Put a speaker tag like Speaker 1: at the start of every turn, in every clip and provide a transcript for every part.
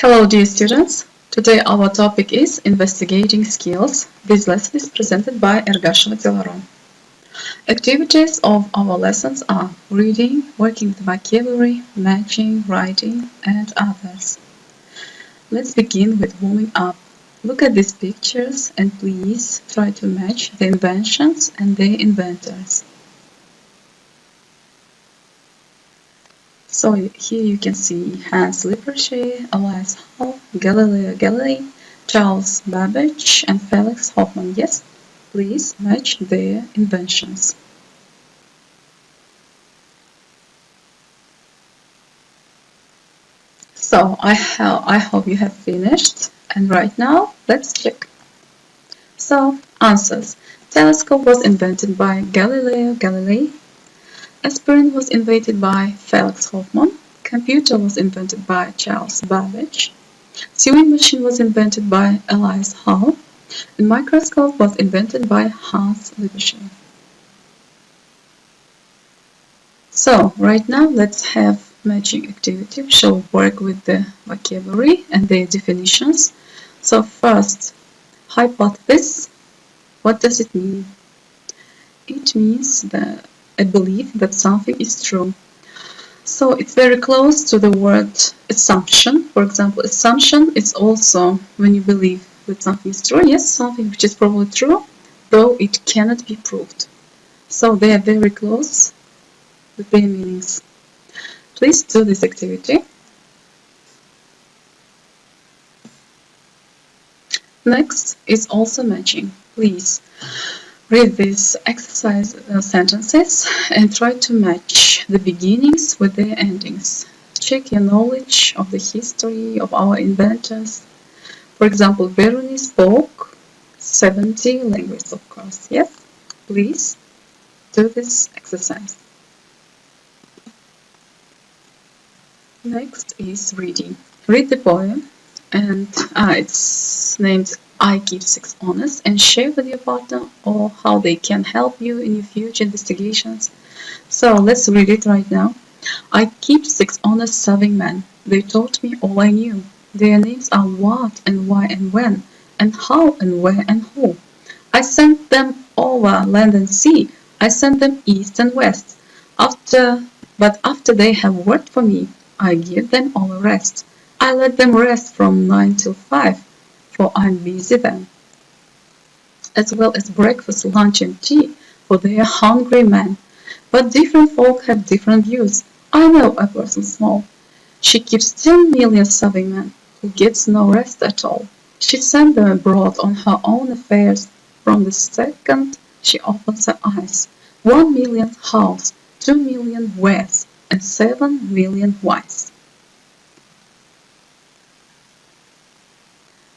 Speaker 1: Hello dear students, today our topic is investigating skills. This lesson is presented by Ergasheva Telaron. Activities of our lessons are reading, working with vocabulary, matching, writing and others. Let's begin with warming up. Look at these pictures and please try to match the inventions and their inventors. So here you can see Hans Lippershey, Elias Hall, Galileo Galilei, Charles Babbage and Felix Hoffmann. Yes, please match their inventions. So I hope you have finished, and right now let's check. So answers. Telescope was invented by Galileo Galilei. Aspirin was invented by Felix Hoffmann. Computer was invented by Charles Babbage. Sewing machine was invented by Elias Hall. And microscope was invented by Hans Lippershey. So right now let's have matching activity. We shall work with the vocabulary and their definitions. So first, hypothesis. What does it mean? It means a belief that something is true. So it's very close to the word assumption. For example, assumption is also when you believe that something is true. Yes, something which is probably true, though it cannot be proved. So they are very close with their meanings. Please do this activity. Next is also matching. Please read these exercise sentences and try to match the beginnings with their endings. Check your knowledge of the history of our inventors. For example, Veroni spoke 70 languages, of course. Yes, please do this exercise. Next is reading. Read the poem, and it's named I Keep Six Honest, and share with your partner or how they can help you in your future investigations. So let's read it right now. I keep 6 honest serving men. They taught me all I knew. Their names are what and why and when, and how and where and who. I sent them over land and sea. I sent them east and west. But after they have worked for me, I give them all a rest. I let them rest from 9 till 5, for I'm busy then. As well as breakfast, lunch and tea, for they are hungry men. But different folk have different views. I know a person small. She keeps 10 million serving men, who gets no rest at all. She sends them abroad on her own affairs. From the second she opens her eyes. 1 million hows, 2 million wheres, and 7 million whys.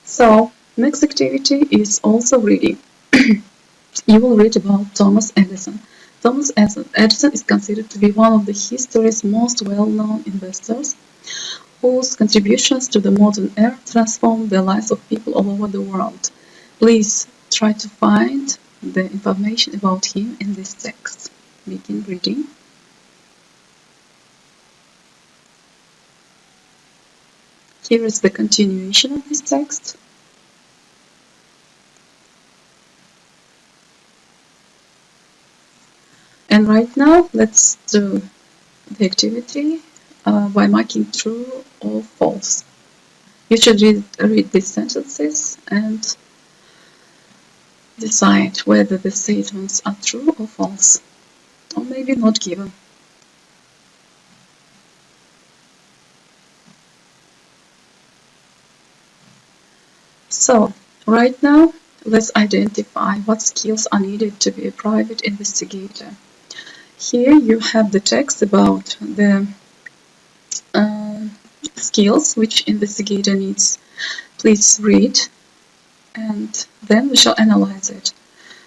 Speaker 1: So, next activity is also reading. You will read about Thomas Edison. Thomas Edison is considered to be one of the history's most well-known inventors, whose contributions to the modern era transformed the lives of people all over the world. Please try to find the information about him in this text. Begin reading. Here is the continuation of this text. And right now, let's do the activity by marking true or false. You should read these sentences and decide whether the statements are true or false, or maybe not given. So, right now, let's identify what skills are needed to be a private investigator. Here you have the text about the skills which investigator needs. Please read, and then we shall analyze it.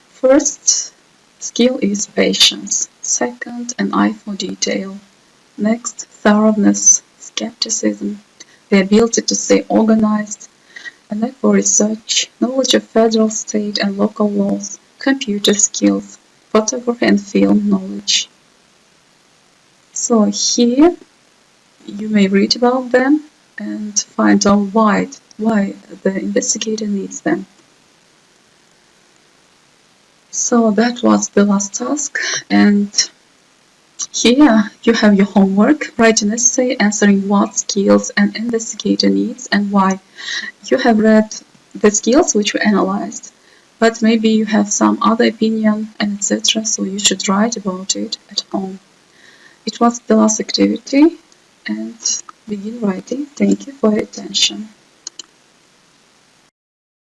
Speaker 1: First skill is patience. Second, an eye for detail. Next, thoroughness, skepticism, the ability to stay organized, a knack for research, knowledge of federal, state and local laws, computer skills, photography and film knowledge. So here you may read about them and find out why the investigator needs them. So that was the last task, and here you have your homework. Write an essay answering what skills an investigator needs and why. You have read the skills which we analyzed, but maybe you have some other opinion and etc. So you should write about it at home. It was the last activity, and begin writing. Thank you for your attention.